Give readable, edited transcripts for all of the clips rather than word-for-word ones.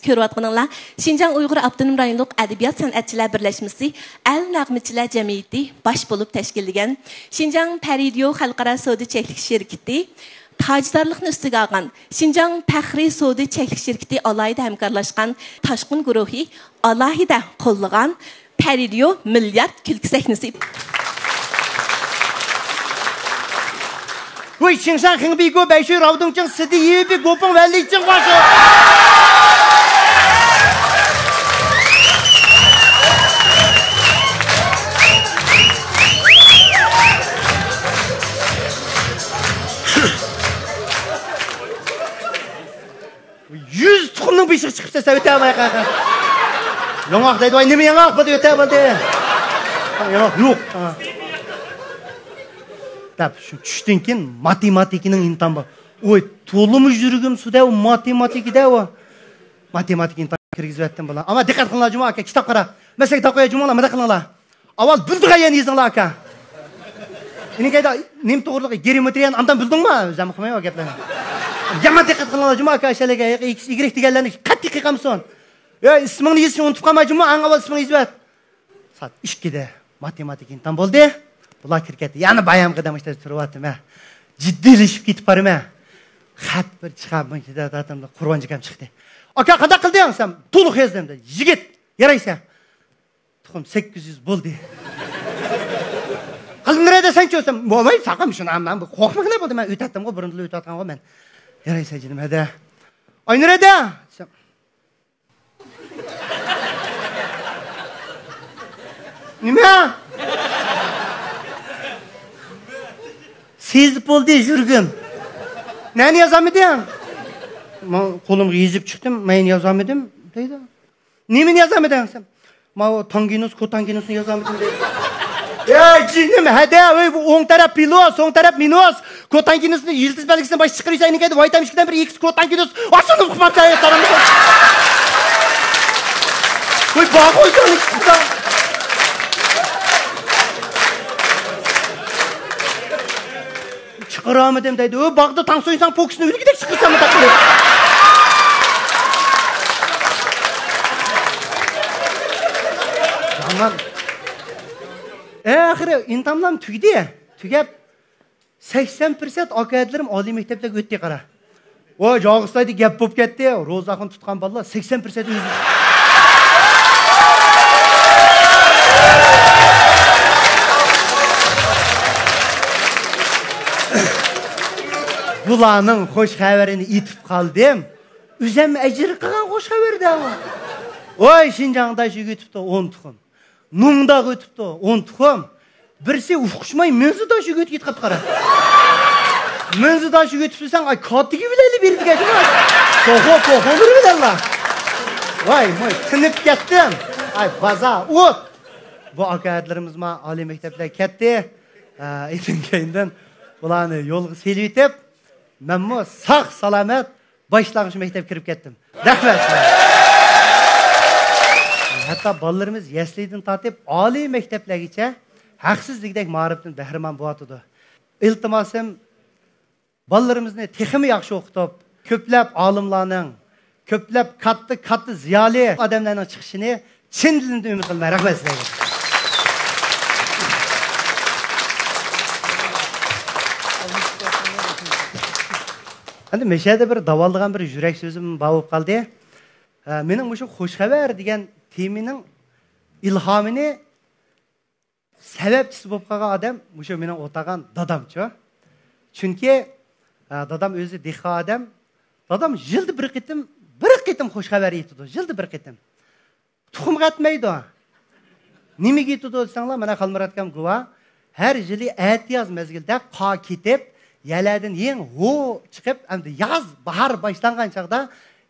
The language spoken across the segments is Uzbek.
Ko'rayotganinglar Şinjan Uyg'ur Avtonom rayonluq Adabiyot san'atchilar birlashmasi Al Nag'michilar jamiyati bosh bo'lib tashkillangan Şinjan Paridio xalqaro savdo cheklik shirkati tajdorlikni ustiga olgan Şinjan Faxriy savdo cheklik shirkati alohida hamkorlashgan Toshqin guruhi alohida qo'llagan Paridio milliard kulki sahnasi. 为青山横壁过百岁劳动证实地一笔国风万里正话说。100 tuxumning beshig'i chiqibsa savita olmayqa. Yong'oq deydi, voy nima yong'oq bu deydi, bo'ldi. Yong'oq yo'q. Tap shu tushdan keyin matematikaning imtihon bor. Oy, to'limish yurigim suda u matematikada u. Matematik imtihon kirgizayotdim bular. Ammo diqqat qilinglar Juma aka, kitob qara. Masalan, to'qoya Jumalar nima qilinglar? Avval bildirgan yezinglar aka. Iningayda nim to'g'riliqi geometriyani amdan bildingmi? O'zim qilmayman gaplarni. Yomon diqqat qilinglar Juma aka, shalaga x y deganlarni qattiq qilqamson. Ya ismingni yezishni unutib qolma Juma, avval ismingni yezib. Soat 2da matematik imtihon bo'ldi. Bular kirketdi. Yani bayam qadam ishda turyaptim. Jiddiylashib ketib borman. Xat bir chiqib bunchada datamda Qur'onjikam chiqdi. Aka, qanday qilding sen? To'liq yozdim dedi. Yigit, yaraysan. Tuxum 800 bo'ldi. Qizim nerede sen cho'sam? Bo'lmay, saqam shuni men bu qo'rqmagina bo'ldi. Men o'tatdim-ku, burunli o'tatgan-ku men. Yaraysan jinim, hada. Ay nerede? Nima? Sezib bo'ldi yurgim. Neni yozamiding? Men qo'limga yezib chiqdim, men yozamidim deydi. Nimani yozamiding sen? Men tanginus, kotanginusni yozamidim deydi. Ey jinim, hada, oy bu o'ng taraf plus, so'ng taraf minus. Kotanginusni yildiz belgisini bosh chiqarsa, iningaydi vitamin 2dan bir x kotanginus. Oshuni uqmoqcha so'radim. Oy, baq o'ysan. Çıkaramadım dedi. O bağda tansiyon insan fokusunu öyle gidip çıkırsam mı takılır? Tamam. Ahire intamlam tügedi ya. Tügep 80% akayetlerim Ali mektepte götü kara. O Cağızlaydı gap bop gitti. Rozakın tutkan balla 80% özü. Bulanın hoş haberini itip kaldım. Üzem ecir kılan hoş haberde ama. Oy Şinjan'da şu götüptü 10 tuxum. Nungda götüptü 10 tuxum. Birisi ufukuşmay menzida şu götü git kara. Menzida şu götüpsen ay katı gibi bileli bir geçim var. Tohu olur bilallah. Vay moy tınıp gittim. Ay baza ot. Bu akayetlerimiz ma Ali mektepler ketti. Etin keyinden bulanı yolgu selitip. Men mo sağ salamet başlangıç mektep kirip kettim. Rahmet. Hatta balalarımız yesliyden tatip Ali mekteplergacha haqsizlikdek ma'rifdan bahramand bo'latıdı. İltimasım balalarimizni texmi yaxshi o'qitib, ko'plab olimlarning, ko'plab katta ziyoli odamlarning chiqishini chin dilimdan umid qilaman. Rahmat sizlarga. Endi meshada bir davoldigan bir yurak so'zim bor bo'lib qoldi. Mening o'sha xush xabar degan temining ilhomini sababchisi bo'lib qolgan odam o'sha mening o'tagan dadamchi. Chunki dadam o'zi dehqon odam. Dadam yilda bir qitim xush xabar aytadi. Yilda bir qitim. Tuxum qatmaydi. Nimaga aytadi desanglar, mana Xalmuratgam guvoh. Har yili aytiyoz mezgilda qa ketib yaladin yeng ho chiqib, endi yoz bahor boshlangan chaqda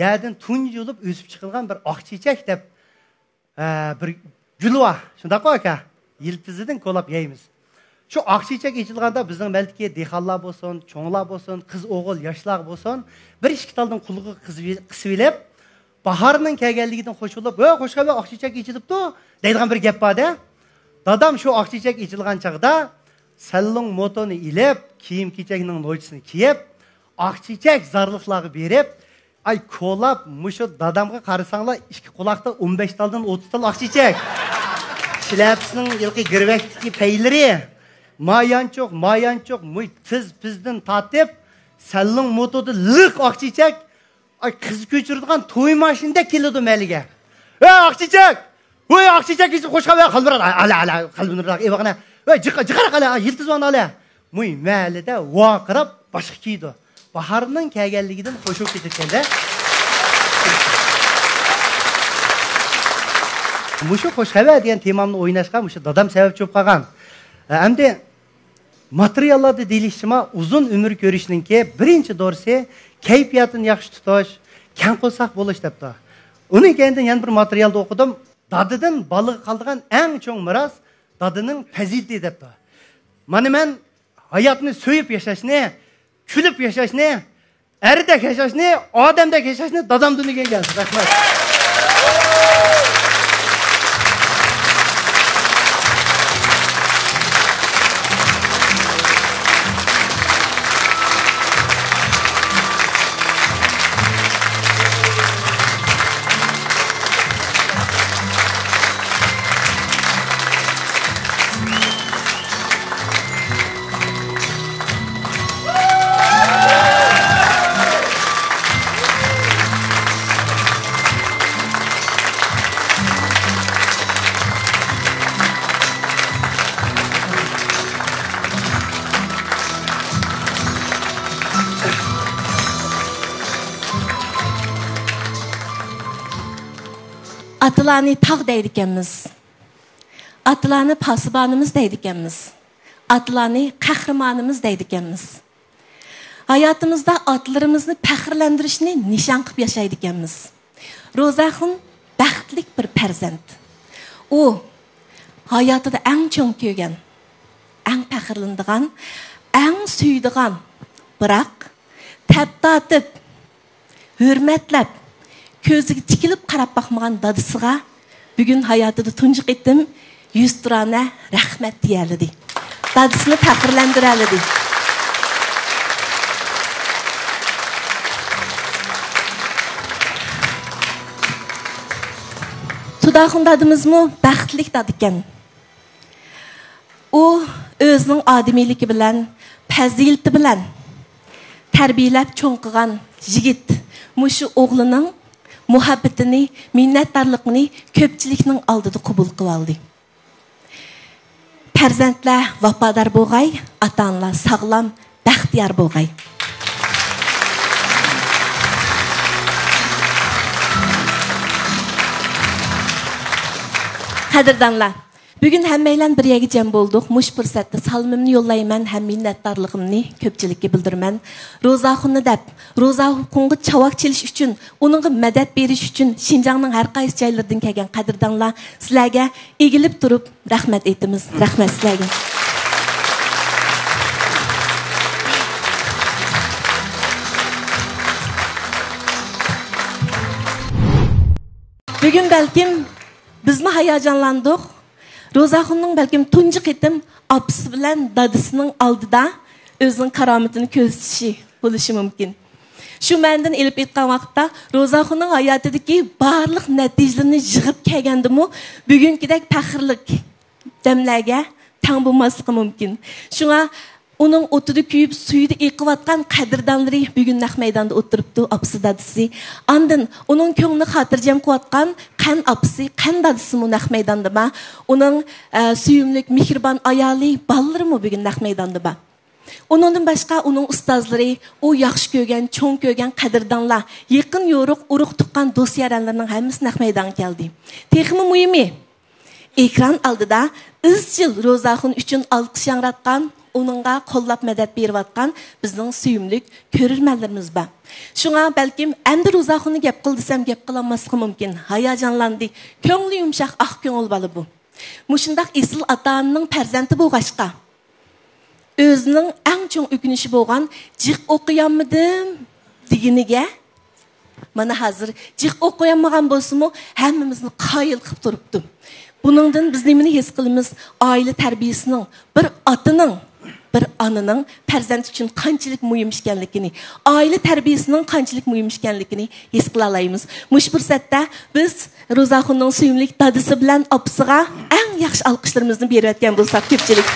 yadin tunji bo'lib o'sib chiqilgan bir oq chechak deb bir gul bor. Shunday-ku aka, yiltizidan qo'lab yeymiz. Shu oq chechak echilganda bizning balki dehqonlar bo'lsin, cho'nglar bo'lsin, qiz o'g'il yoshlar bo'lsin, bir ikki taldan qulug'i qisvilab, bahorning kelganligidan xush bo'lib, "Xush xabar, oq chechak echilibdi" deydigan bir gap bor-da. Dadam shu oq chechak echilgan chaqda salon motoni ilib, kiyim-kechakning no'chisini kiyib, oq chechak zarliqlarga berib, Ay kolap muşu dadamga qarasanglar ikki quloqda 15 taldan 30 tal oqchichak. Şilepsinin yılki girvektiki peyliri. Mayançok, muy pizden tatip. Sellin motodu lık oqchichak. Ay kız köçürdiğen toy maşininde kilidi melige. Oqchichak! Oy oqchichak hiç hoş haber qalmırad. Ala qalbiniraq evaqna. Oy jiqara qala yıldız van ala. Muy məlide vaqırab başqa kiydi. Baharının kelganligidan qo'shib ketganda. Muşu hoş haber degan temamni o'ynashga muşu dadam sababchi bo'lib qolgan. Endi materiallarda deyilishima uzun umr ko'rishninki birinchi dorisi kayfiyatini yaxshi tutish, kang qo'lsaq bo'lish debdi. Uni keyin yana bir materialda o'qidim. Dadidan balığı qoldigan eng cho'ng miros dadining fazilati debdi. Mana men hayotni so'yib yashashni, kulib yashashni, erdek yashashni, odamdek yashashni dadamdan o'rgangan. Rahmat. Atılarını tağ deydikenmiz. Atılarını pasıbanımız deydikenmiz. Atılarını kahramanımız deydikenmiz. Hayatımızda atlarımızı pəxirləndirişini nişan qıb yaşaydikenmiz. Rozaxun bəxtlik bir pərzənd. O, hayatıda ən çoğ köygen, ən pəxirləndiğən, ən süydiğən, bırak, təbdatib, hürmətləb, közüge tikilip qarab baxmağan dadısıға bugün hayatıda tuncuq etdim, 100 turana rəhmət deyərlidir. Dadısını pəxirləndirərlidir. Tudaxun dadımız mı bəxtlik dadıken. O, özünün ademiliki bilən, pəzilti bilən, tərbiyələb çoğqıған jigit, muşu oğlunun muhabbetini, minnettarlıqını köpçilikning aldıda qubul qıb aldı. Pərzəndlər vafadar boğay, ata-analar sağlam, bəxtiyar boğay. Qadirdanlar, bugün həmməylə bir yerə cəm bolduq. Muş fürsətdə salımımni yollayman, həm minnətdarlığımni köpçilikə bildirmən. Rozaxunni dəb, Rozaxunga çavaq çeliş üçün, onunğa mədət beriş üçün Şinjanның hər qaysı joylardan kelgan qadirdanlar sizlərə egilib turib rəhmət etdimiz. Rəhmət sizlərə. Bugün bəlkim bizmi hayacanlandıq. Rozaxunning balkim tunji qitim apisi bilan dadisining oldida o'zining karomatini ko'rsatishi bo'lishi mumkin. Shu mendan elib aytgan vaqtda Rozaxunning hayotidagi barliq natijalarni yig'ib kelgandimi, bugünkidek faxrlik damlarga tang bo'lmasligi mumkin. Shunga uning o'tida kuyib suyida eqiyotgan qadrdonlari bugun naq maydonda o'tiribdi, apisi dadisi. Ondan uning ko'nglini xotirjam qilayotgan qan apisi, qan dadisi mu naq maydonda ba. Uning suyumlik, mehribon ayoli, balları mu bugun naq maydonda ba. Onundan başqa uning ustozlari, u yaxshi ko'rgan, cho'ng ko'rgan qadrdonlar, yaqin yo'ruq, urug' tuqqan do'st yaranlarning hammasi naq maydonga keldi. Texmi muhimi, ekran oldida izchil Rozaxun uchun olqish yangratgan, onunğa qo'llab madad berayotgan bizning suyumlik ko'rurmanlarimiz bor. Shunga balkim endi Rozaxunni gap qil desam gap qilolmasligim mumkin. Hayajonlandi, ko'ngli yumshoq, aq ko'ngil bola bu. Mushundaq esil ota-onaning farzandi bo'lg'ashqa o'zining eng cho'ng o'kinishi bo'lgan jiq o'qiyanmidim deginiga mana hozir jiq o'qiyanmagan bo'lsa-mu hammamizni qoyil qilib turibdi. Buningdan biz nimani his qilamiz? Oila tarbiyasining bir otaning bir ananing farzand uchun qanchalik muhim ekanligini, oila tarbiyasining qanchalik muhim ekanligini his qila olamiz. Mush fursatda biz Ro'zaxonning suyimli dadisi bilan opasiga eng yaxshi olqishlarimizni berayotgan bo'lsak, ko'pchilik